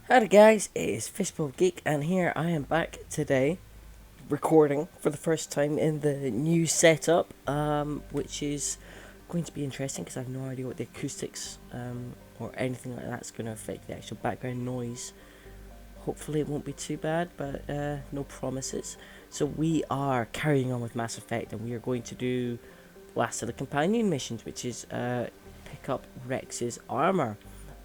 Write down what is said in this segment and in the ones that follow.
Howdy guys, it's fishbulbgeek and here I am back today recording for the first time in the new setup, which is going to be interesting because I have no idea what the acoustics or anything like that's going to affect the actual background noise. Hopefully it won't be too bad, but no promises. So we are carrying on with Mass Effect and we are going to do last of the companion missions, which is pick up Wrex's armor.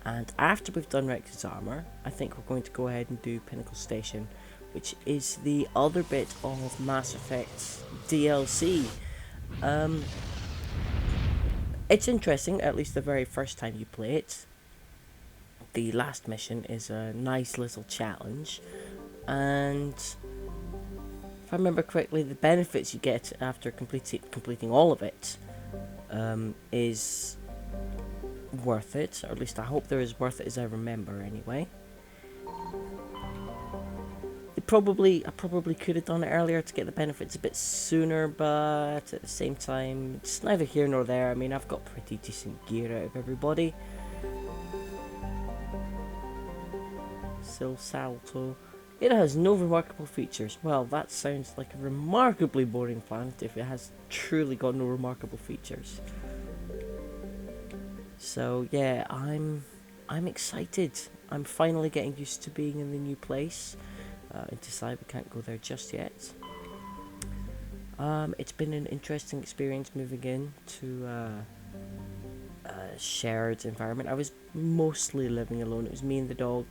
And after we've done Wrex's armor, I think we're going to go ahead and do Pinnacle Station, which is the other bit of Mass Effect's DLC. It's interesting, at least the very first time you play it. The last mission is a nice little challenge, and if I remember correctly, the benefits you get after completing all of it is worth it, or at least I hope they're as worth it as I remember anyway. I probably could have done it earlier to get the benefits a bit sooner, but at the same time, it's neither here nor there. I mean, I've got pretty decent gear out of everybody. Salto. It has no remarkable features. Well, that sounds like a remarkably boring planet if it has truly got no remarkable features. So yeah, I'm excited. I'm finally getting used to being in the new place. Decide we can't go there just yet. It's been an interesting experience moving in to a shared environment. I was mostly living alone. It was me and the dog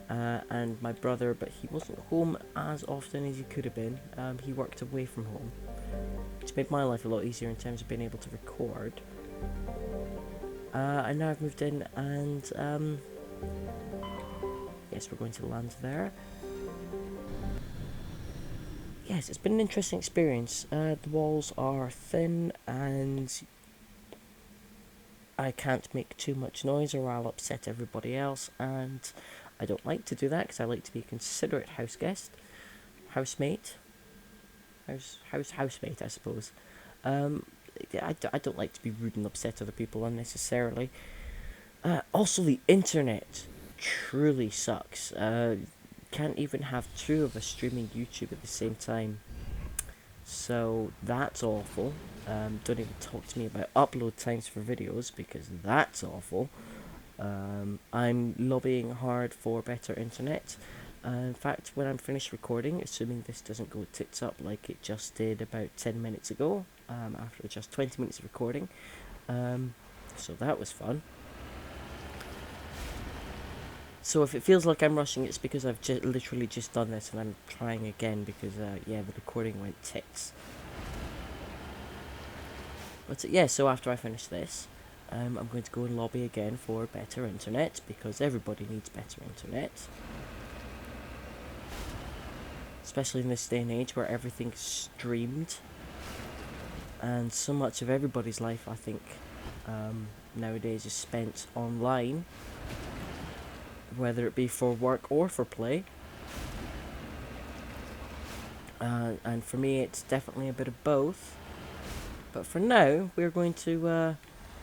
and my brother, but he wasn't home as often as he could have been. He worked away from home, which made my life a lot easier in terms of being able to record. And now I've moved in, and yes, we're going to land there. Yes, it's been an interesting experience. The walls are thin, and I can't make too much noise or I'll upset everybody else, and I don't like to do that because I like to be a considerate housemate, I suppose. I don't like to be rude and upset other people unnecessarily. Also, the internet truly sucks. Can't even have two of us streaming YouTube at the same time. So that's awful. Don't even talk to me about upload times for videos because that's awful. I'm lobbying hard for better internet. In fact, when I'm finished recording, assuming this doesn't go tits up like it just did about 10 minutes ago, after just 20 minutes of recording, so that was fun. So if it feels like I'm rushing, it's because I've literally just done this and I'm trying again because, yeah, the recording went tits. But yeah, so after I finish this, I'm going to go and lobby again for better internet because everybody needs better internet. Especially in this day and age where everything's streamed. And so much of everybody's life, I think, nowadays is spent online. Whether it be for work or for play. And for me, it's definitely a bit of both. But for now, we're going to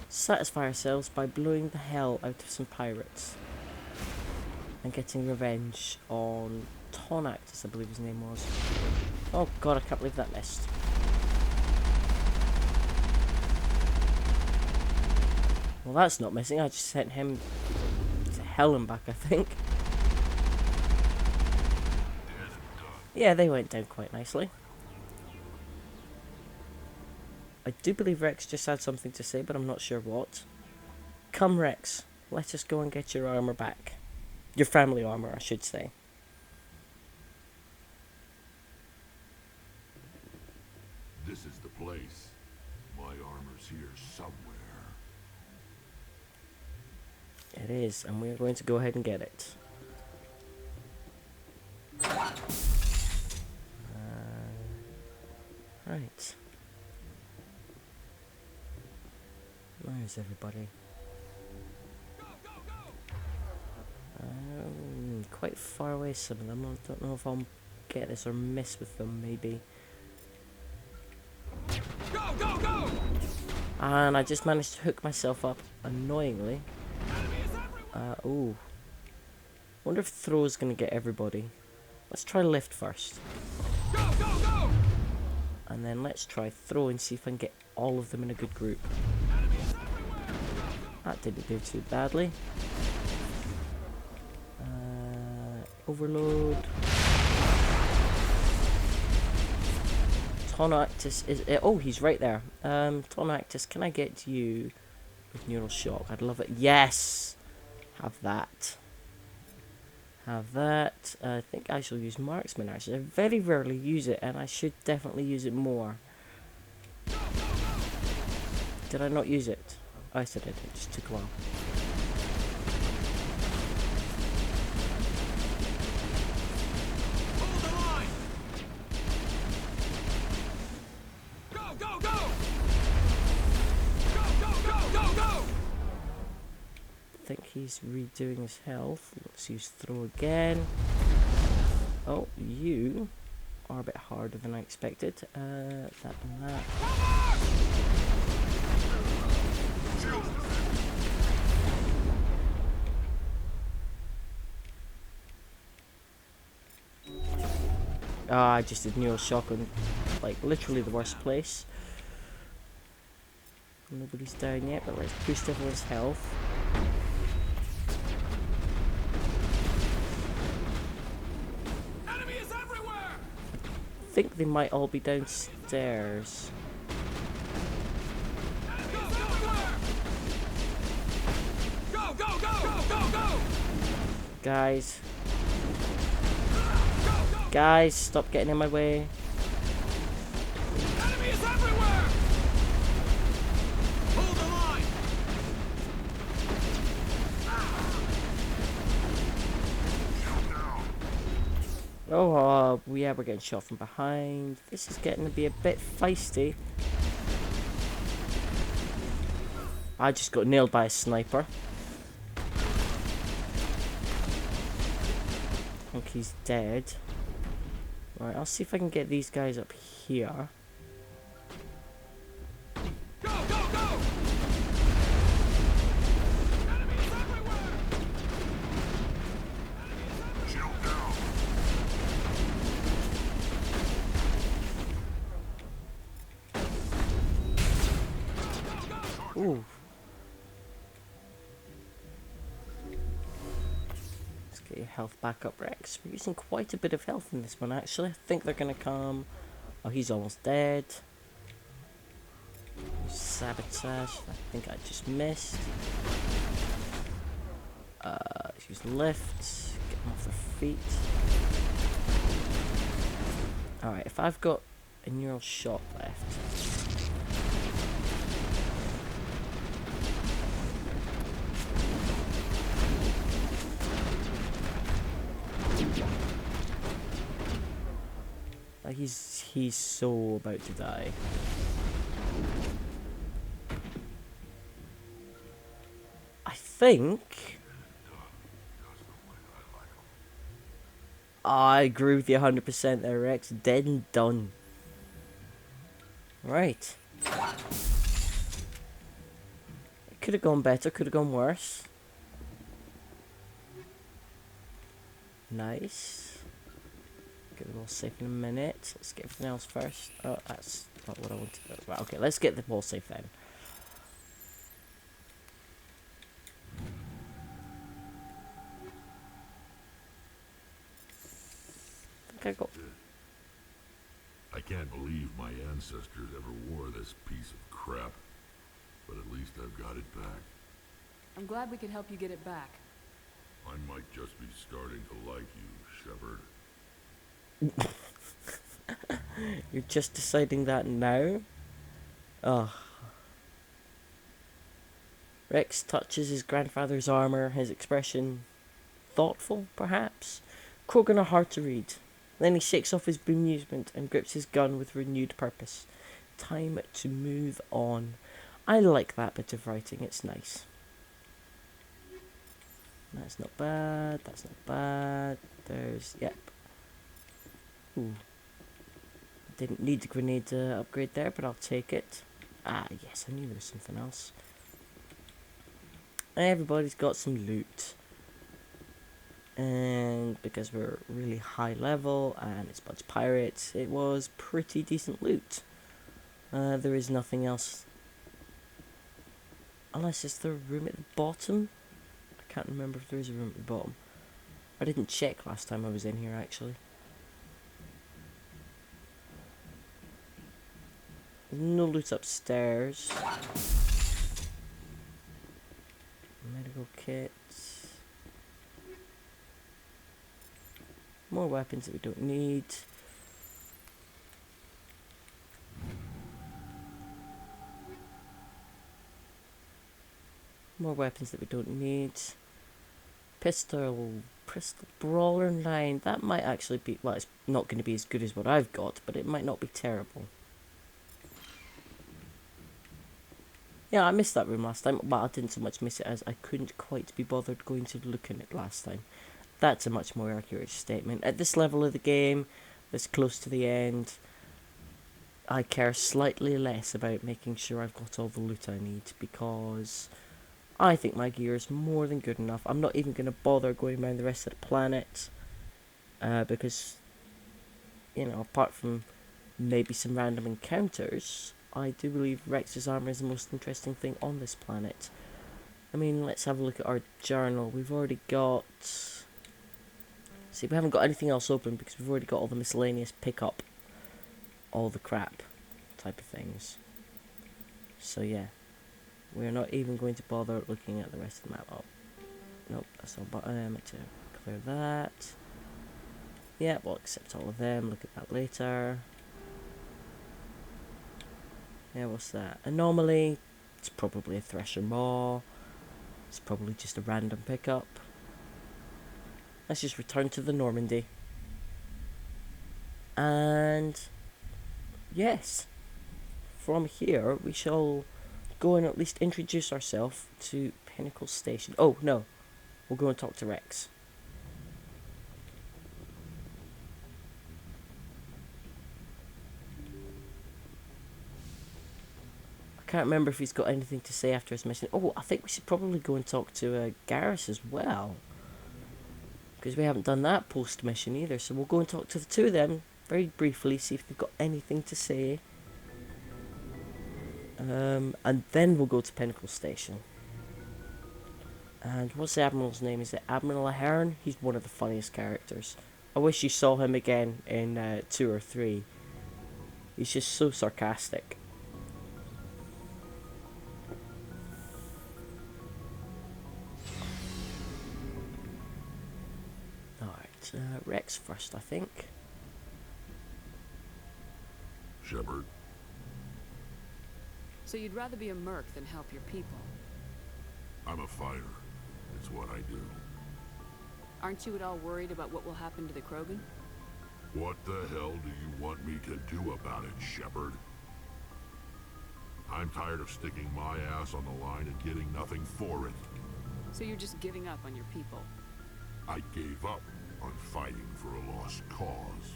satisfy ourselves by blowing the hell out of some pirates. And getting revenge on Tonactus, I believe his name was. Oh god, I can't believe that missed. Well, that's not missing. I just sent him to hell and back, I think. Yeah, they went down quite nicely. I do believe Wrex just had something to say, but I'm not sure what. Come, Wrex. Let us go and get your armor back. Your family armor, I should say. This is the place. My armor's here somewhere. It is, and we're going to go ahead and get it. Right. Where's everybody? Quite far away, some of them. I don't know if I'll get this or miss with them, maybe. Go! And I just managed to hook myself up, annoyingly. Ooh. Wonder if throw is going to get everybody. Let's try lift first. Go, go, go! And then let's try throw and see if I can get all of them in a good group. That didn't do too badly. Overload. Tonactus is... oh, he's right there. Tonactus, can I get you with neural shock? I'd love it. Yes! Have that. Have that. I think I shall use marksman actually. I very rarely use it and I should definitely use it more. Did I not use it? Oh, I said it just took a while. Hold the line! Go, go, go! Go, go, go, go, go! I think he's redoing his health. Let's use throw again. Oh, you are a bit harder than I expected. That and that. Ah, I just did neural shock on, like, literally the worst place. Nobody's down yet, but let's boost everyone's health. Enemy is everywhere! I think they might all be downstairs. Enemy is everywhere! Go, go, go, go, go, go! Guys. Go, go! Guys, stop getting in my way. Enemy is everywhere! Hold the line! Oh, yeah, we're getting shot from behind. This is getting to be a bit feisty. I just got nailed by a sniper. I think he's dead. Right, I'll see if I can get these guys up here. Go, go, go! Enemy is everywhere! Shield down! Ooh. Let's get your health back up, Wrex. We're using quite a bit of health in this one, actually. I think they're going to come... Oh, he's almost dead. Sabotage. I think I just missed. Use lift. Get them off their feet. Alright, if I've got a neural shock left... Like he's so about to die. I think I agree with you 100% there, Wrex. Dead and done. Right. It could have gone better, could have gone worse. Nice. Get them all safe in a minute. Let's get everything else first. Oh, that's not what I wanted. Right, okay, let's get the wall safe then. I think I got... I can't believe my ancestors ever wore this piece of crap. But at least I've got it back. I'm glad we could help you get it back. I might just be starting to like you, Shepard. You're just deciding that now? Ugh. Wrex touches his grandfather's armor, his expression thoughtful, perhaps? Krogan are hard to read. Then he shakes off his bemusement and grips his gun with renewed purpose. Time to move on. I like that bit of writing, it's nice. That's not bad, that's not bad. There's, yep. Ooh. Didn't need the grenade upgrade there, but I'll take it. Ah, yes, I knew there was something else. Everybody's got some loot. And because we're really high level and it's a bunch of pirates, it was pretty decent loot. There is nothing else. Unless it's the room at the bottom. I can't remember if there is a room at the bottom. I didn't check last time I was in here, actually. No loot upstairs. Medical kits. More weapons that we don't need. More weapons that we don't need. Pistol brawler 9. That might actually be, well, it's not going to be as good as what I've got, but it might not be terrible. Yeah, I missed that room last time. Well, I didn't so much miss it as I couldn't quite be bothered going to look in it last time. That's a much more accurate statement. At this level of the game, this close to the end, I care slightly less about making sure I've got all the loot I need, because I think my gear is more than good enough. I'm not even going to bother going around the rest of the planet, because, you know, apart from maybe some random encounters, I do believe Wrex Armour is the most interesting thing on this planet. I mean, let's have a look at our journal. We've already got... See, we haven't got anything else open because we've already got all the miscellaneous pick up all the crap type of things. So yeah, we're not even going to bother looking at the rest of the map. Oh, nope, that's all bottom. To clear that. Yeah, we'll accept all of them. Look at that later. Yeah, what's that? Anomaly. It's probably a Thresher Maw. It's probably just a random pickup. Let's just return to the Normandy. And yes, from here we shall go and at least introduce ourselves to Pinnacle Station. Oh no, we'll go and talk to Wrex. I can't remember if he's got anything to say after his mission. Oh, I think we should probably go and talk to Garrus as well, because we haven't done that post-mission either. So we'll go and talk to the two of them very briefly, see if they've got anything to say. And then we'll go to Pinnacle Station. And what's the Admiral's name? Is it Admiral Ahern? He's one of the funniest characters. I wish you saw him again in 2 or 3. He's just so sarcastic. Wrex first, I think. Shepard, So you'd rather be a merc than help your people? I'm a fighter. It's what I do. Aren't you at all worried about what will happen to the Krogan? What the hell do you want me to do about it, Shepard? I'm tired of sticking my ass on the line and getting nothing for it. So you're just giving up on your people? I gave up on fighting for a lost cause.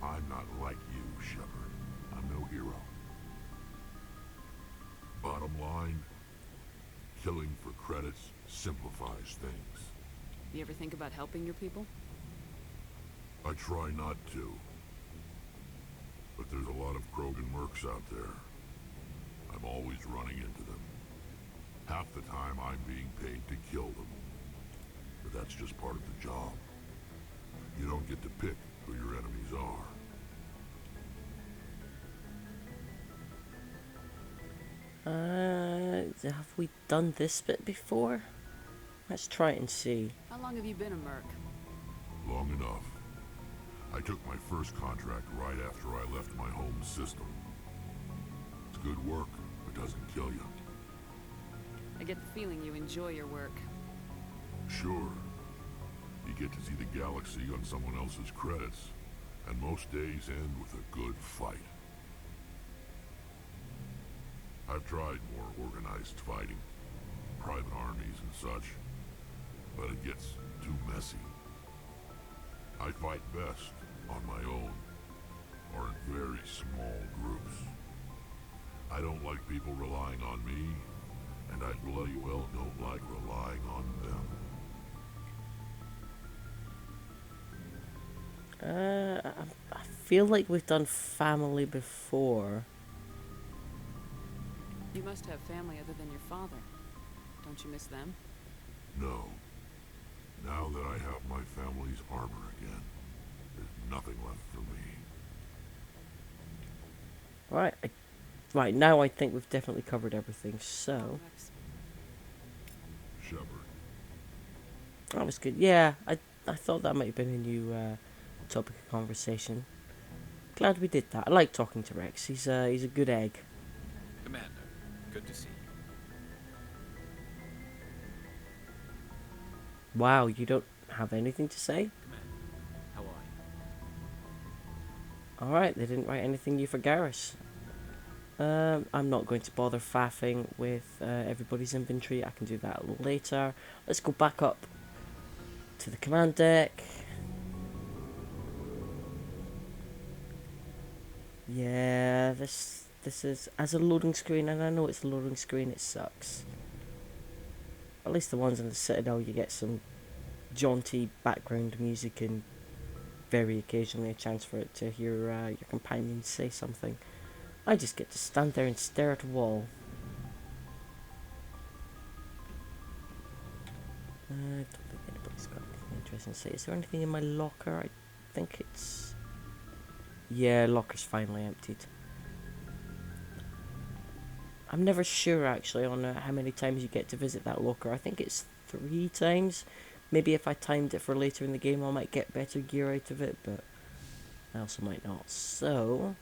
I'm not like you, Shepard. I'm no hero. Bottom line, killing for credits simplifies things. You ever think about helping your people? I try not to. But there's a lot of Krogan mercs out there. I'm always running into them. Half the time I'm being paid to kill them. But that's just part of the job. You don't get to pick who your enemies are. Have we done this bit before? Let's try it and see. How long have you been a merc? Long enough. I took my first contract right after I left my home system. It's good work, but doesn't kill you. I get the feeling you enjoy your work. Sure. You get to see the galaxy on someone else's credits, and most days end with a good fight. I've tried more organized fighting, private armies and such, but it gets too messy. I fight best on my own, or in very small groups. I don't like people relying on me, and I bloody well don't like relying on them. I feel like we've done family before. You must have family other than your father. Don't you miss them? No. Now that I have my family's armor again, there's nothing left for me. Right, right, now I think we've definitely covered everything, Oh, so... Wrex. Shepard. That was good. Yeah, I thought that might have been a new topic of conversation. Glad we did that. I like talking to Wrex. He's a good egg. Commander, good to see you. Wow, you don't have anything to say? Commander, how are you? Alright, they didn't write anything new for Garrus. I'm not going to bother faffing with everybody's inventory. I can do that later. Let's go back up to the command deck. Yeah, this is as a loading screen, and I know it's a loading screen, it sucks. At least the ones in the Citadel, you get some jaunty background music and very occasionally a chance for it to hear your companions say something. I just get to stand there and stare at a wall. I don't think anybody's got anything interesting to say. Is there anything in my locker? I think it's... Yeah, locker's finally emptied. I'm never sure actually on how many times you get to visit that locker. I think it's 3 times. Maybe if I timed it for later in the game I might get better gear out of it, but I also might not. So...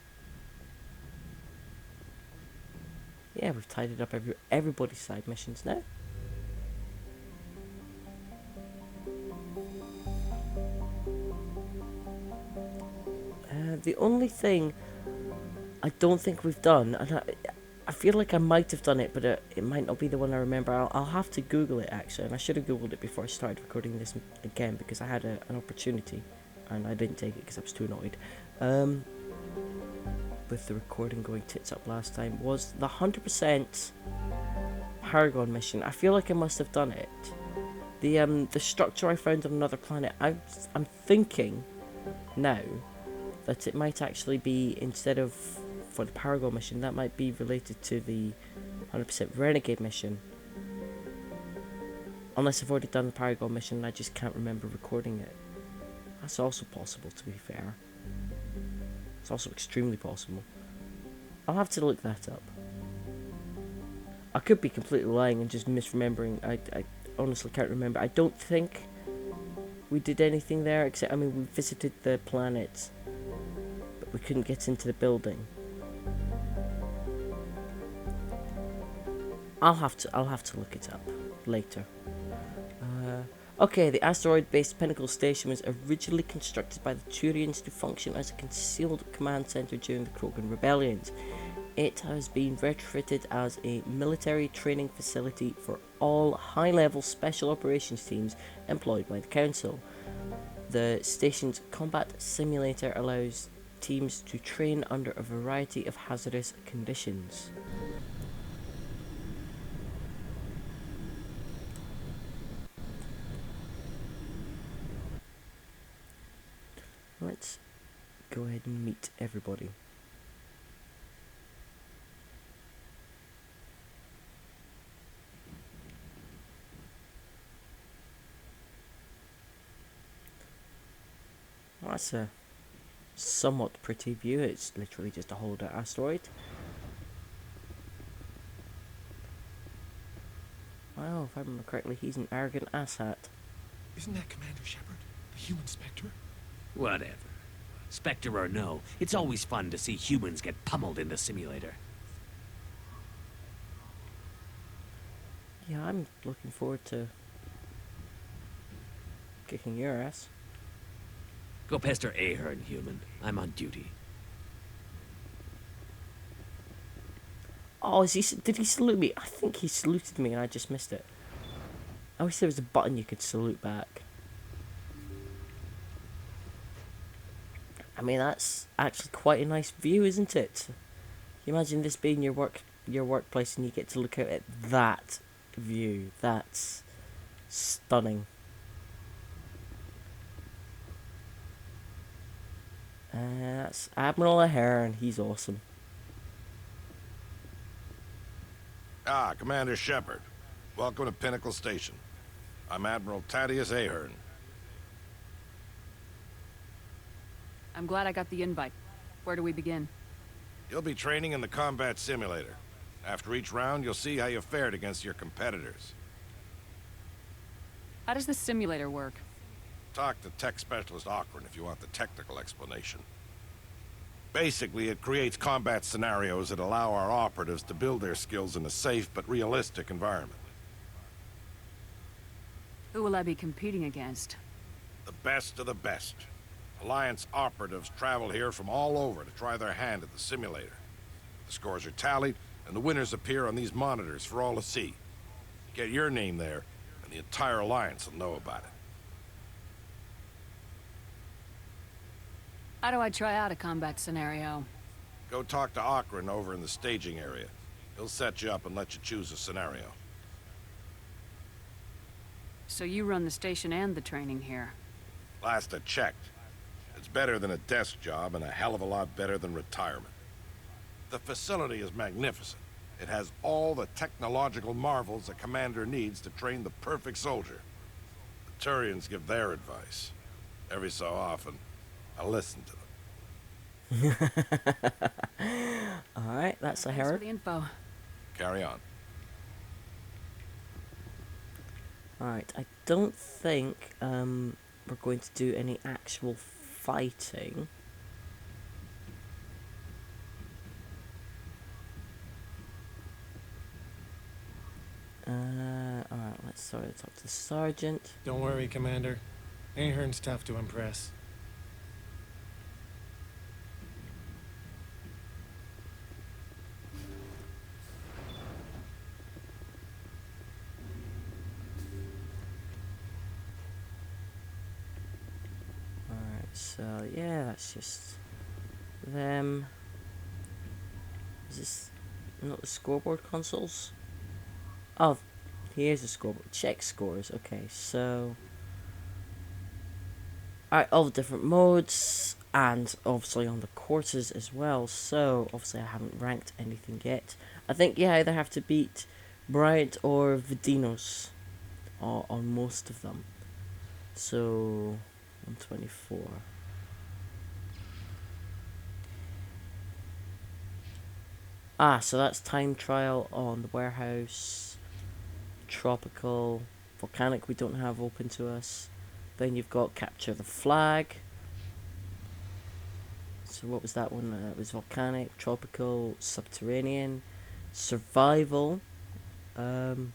yeah, we've tidied up everybody's side missions now. The only thing I don't think we've done, and I feel like I might have done it, but it might not be the one I remember. I'll have to Google it actually, and I should have Googled it before I started recording this again because I had an opportunity and I didn't take it because I was too annoyed. With the recording going tits up last time, was the 100% Paragon mission. I feel like I must have done it. The structure I found on another planet, I'm thinking now that it might actually be, instead of for the Paragon mission, that might be related to the 100% Renegade mission. Unless I've already done the Paragon mission and I just can't remember recording it. That's also possible, to be fair. It's also extremely possible. I'll have to look that up. I could be completely lying and just misremembering. I honestly can't remember. I don't think we did anything there, except, I mean, we visited the planet, but we couldn't get into the building. I'll have to look it up later. Okay, the asteroid-based Pinnacle Station was originally constructed by the Turians to function as a concealed command center during the Krogan rebellions. It has been retrofitted as a military training facility for all high-level special operations teams employed by the Council. The station's combat simulator allows teams to train under a variety of hazardous conditions. Let's go ahead and meet everybody. Well, that's a somewhat pretty view. It's literally just a hollowed out asteroid. Wow, if I remember correctly, he's an arrogant asshat. Isn't that Commander Shepard, the human Spectre? Whatever. Spectre or no, it's always fun to see humans get pummeled in the simulator. Yeah, I'm looking forward to kicking your ass. Go pester Ahern, human. I'm on duty. Oh, did he salute me? I think he saluted me and I just missed it. I wish there was a button you could salute back. I mean, that's actually quite a nice view, isn't it? You imagine this being your workplace and you get to look out at that view. That's stunning. That's Admiral Ahern. He's awesome. Ah, Commander Shepard. Welcome to Pinnacle Station. I'm Admiral Ahern. I'm glad I got the invite. Where do we begin? You'll be training in the combat simulator. After each round, you'll see how you fared against your competitors. How does the simulator work? Talk to tech specialist Ahern if you want the technical explanation. Basically, it creates combat scenarios that allow our operatives to build their skills in a safe but realistic environment. Who will I be competing against? The best of the best. Alliance operatives travel here from all over to try their hand at the simulator. The scores are tallied, and the winners appear on these monitors for all to see. Get your name there, and the entire Alliance will know about it. How do I try out a combat scenario? Go talk to Ahern over in the staging area. He'll set you up and let you choose a scenario. So you run the station and the training here. Last I checked. It's better than a desk job and a hell of a lot better than retirement. The facility is magnificent. It has all the technological marvels a commander needs to train the perfect soldier. The Turians give their advice. Every so often, I listen to them. Alright, that's Thanks Ahern. for the info. Carry on. Alright, I don't think we're going to do any actual fighting. Alright, let's talk to the sergeant. Don't worry, Commander. Ahern's tough to impress. Alright, so yeah, that's just them. Is this not the scoreboard consoles? Oh, here's the scoreboard. Check scores. Okay, so alright, all the different modes, and obviously on the courses as well. So obviously I haven't ranked anything yet. I think you either have to beat Bryant or Vidinos on most of them. So 124. Ah, so that's time trial on the warehouse, tropical, volcanic we don't have open to us. Then you've got capture the flag. So what was that one? It was volcanic, tropical, subterranean, survival. Survive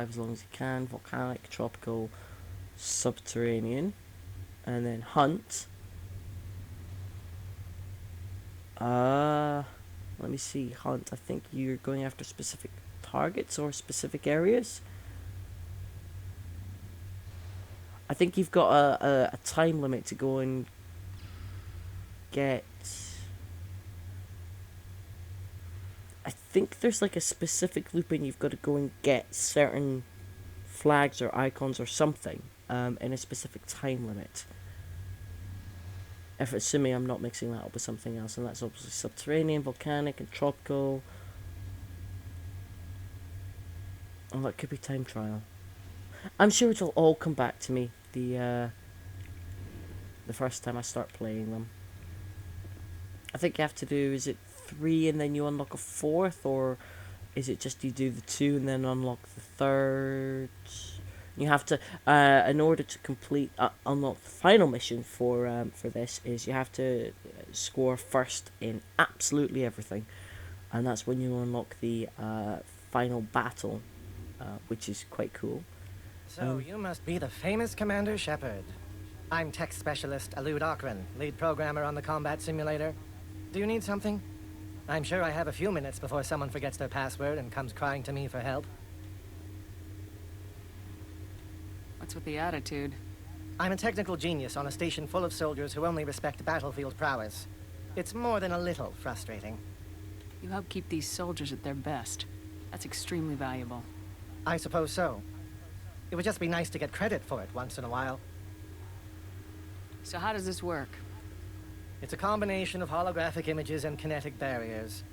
as long as you can. Volcanic, tropical, subterranean, and then hunt. Let me see. Hunt. I think you're going after specific targets or specific areas. I think you've got a time limit to go and get. I think there's like a specific loop and you've got to go and get certain flags or icons or something in a specific time limit. If assuming I'm not mixing that up with something else, and that's obviously subterranean, volcanic, and tropical. Oh, that could be time trial. I'm sure it'll all come back to me the first time I start playing them. I think you have to do, is it 3 and then you unlock a 4th, or is it just you do the 2 and then unlock the 3rd? You have to, in order to complete, unlock the final mission for this, is you have to score first in absolutely everything. And that's when you unlock the final battle, which is quite cool. So you must be the famous Commander Shepard. I'm tech specialist Ahern, lead programmer on the combat simulator. Do you need something? I'm sure I have a few minutes before someone forgets their password and comes crying to me for help. What's with the attitude? I'm a technical genius on a station full of soldiers who only respect battlefield prowess. It's more than a little frustrating. You help keep these soldiers at their best. That's extremely valuable. I suppose so. It would just be nice to get credit for it once in a while. So how does this work? It's a combination of holographic images and kinetic barriers.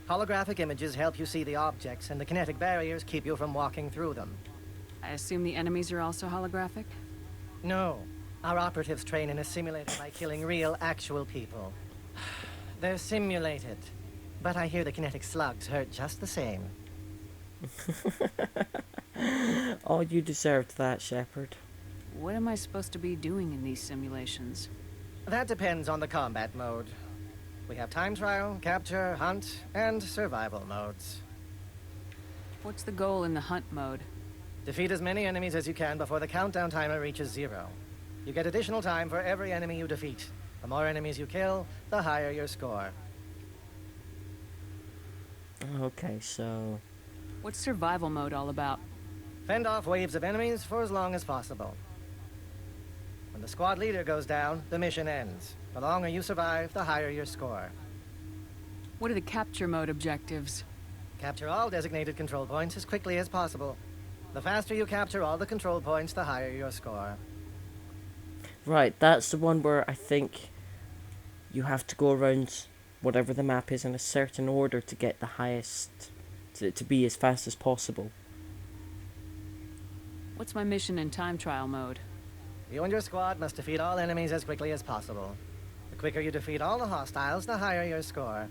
Holographic images help you see the objects, and the kinetic barriers keep you from walking through them. I assume the enemies are also holographic? No. Our operatives train in a simulator by killing real, actual people. They're simulated. But I hear the kinetic slugs hurt just the same. Oh, you deserved that, Shepard. What am I supposed to be doing in these simulations? That depends on the combat mode. We have time trial, capture, hunt, and survival modes. What's the goal in the hunt mode? Defeat as many enemies as you can before the countdown timer reaches 0. You get additional time for every enemy you defeat. The more enemies you kill, the higher your score. Okay, so... What's survival mode all about? Fend off waves of enemies for as long as possible. When the squad leader goes down, the mission ends. The longer you survive, the higher your score. What are the capture mode objectives? Capture all designated control points as quickly as possible. The faster you capture all the control points, the higher your score. Right, that's the one where I think you have to go around whatever the map is in a certain order to get the highest, to be as fast as possible. What's my mission in time trial mode? You and your squad must defeat all enemies as quickly as possible. The quicker you defeat all the hostiles, the higher your score.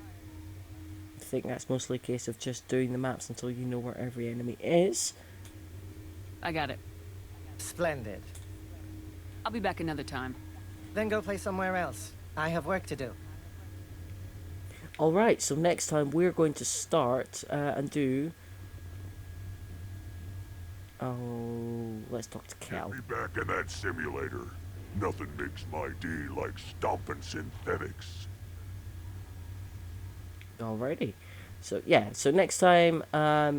I think that's mostly a case of just doing the maps until you know where every enemy is. I got it. Splendid. I'll be back another time. Then go play somewhere else. I have work to do. Alright, so next time we're going to start and do... Oh, let's talk to Cal. Get me back in that simulator. Nothing makes my day like stomping synthetics. Alrighty. So yeah, so next time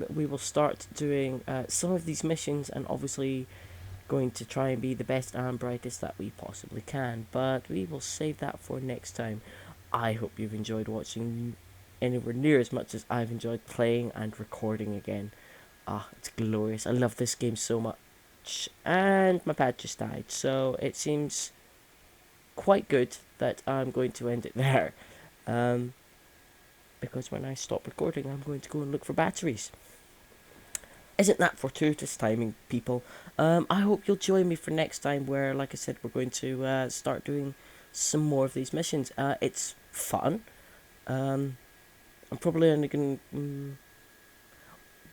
we will start doing some of these missions, and obviously going to try and be the best and brightest that we possibly can, but we will save that for next time. I hope you've enjoyed watching anywhere near as much as I've enjoyed playing and recording again. Ah, it's glorious. I love this game so much. And my pad just died, so it seems quite good that I'm going to end it there. Because when I stop recording, I'm going to go and look for batteries. Isn't that fortuitous timing, people? I hope you'll join me for next time, where, like I said, we're going to start doing some more of these missions. It's fun. I'm probably only going to...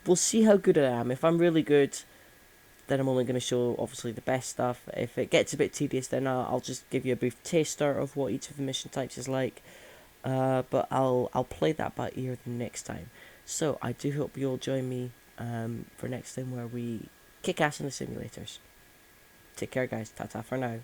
we'll see how good I am. If I'm really good, then I'm only going to show, obviously, the best stuff. If it gets a bit tedious, then I'll just give you a brief taster of what each of the mission types is like. But I'll play that by ear the next time. So I do hope you'll join me for next time, where we kick ass in the simulators. Take care, guys. Ta-ta for now.